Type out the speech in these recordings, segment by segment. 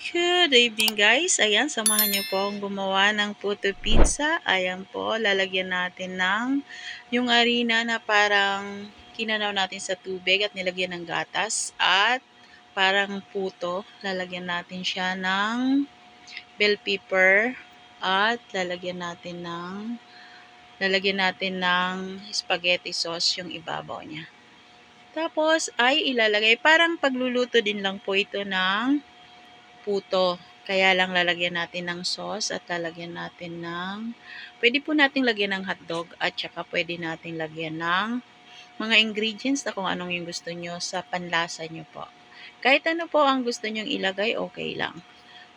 Good evening guys. Ayan, samahan niyo po akong gumawa ng puto pizza. Ayan po, lalagyan natin ng yung harina na parang kinanaw natin sa tubig at nilagyan ng gatas at parang puto. Lalagyan natin siya ng bell pepper at lalagyan natin ng spaghetti sauce yung ibabaw niya. Tapos ay ilalagay, parang pagluluto din lang po ito ng puto. Kaya lang lalagyan natin ng sauce at lalagyan natin pwede po nating lagyan ng hotdog at saka pwede nating lagyan ng mga ingredients na kung anong yung gusto nyo sa panlasa nyo po. Kahit ano po ang gusto nyong ilagay, okay lang.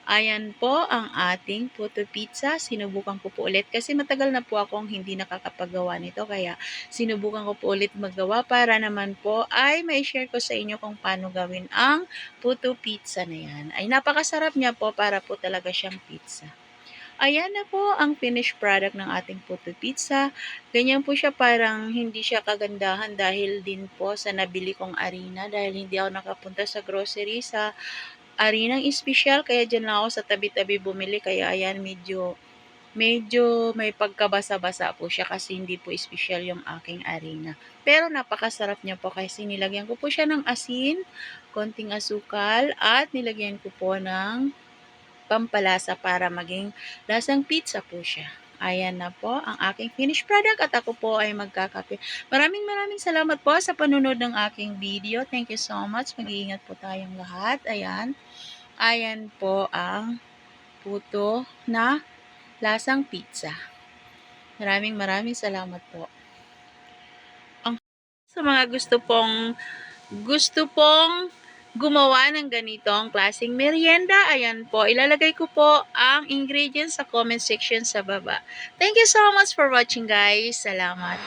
Ayan po ang ating puto pizza. Sinubukan ko po ulit kasi matagal na po akong hindi nakakapagawa nito. Kaya sinubukan ko po ulit magawa para naman po ay mai-share ko sa inyo kung paano gawin ang puto pizza na yan. Ay napakasarap niya po, para po talaga siyang pizza. Ayan na po ang finished product ng ating puto pizza. Ganyan po siya, parang hindi siya kagandahan dahil din po sa nabili kong harina, dahil hindi ako nakapunta sa grocery sa harinang espesyal, kaya dyan lang ako sa tabi-tabi bumili. Kaya ayan, medyo may pagkabasa-basa po siya kasi hindi po espesyal yung aking harina. Pero napakasarap niya po kasi nilagyan ko po siya ng asin, konting asukal, at nilagyan ko po ng pampalasa para maging lasang pizza po siya. Ayan na po ang aking finished product at ako po ay magkakape. Maraming salamat po sa panunod ng aking video. Thank you so much. Mag-iingat po tayong lahat. Ayan. Ayan po ang puto na lasang pizza. Maraming salamat po. Sa mga gusto pong gumawa ng ganitong klaseng merienda, ayan po, ilalagay ko po ang ingredients sa comment section sa baba. Thank you so much for watching guys. Salamat.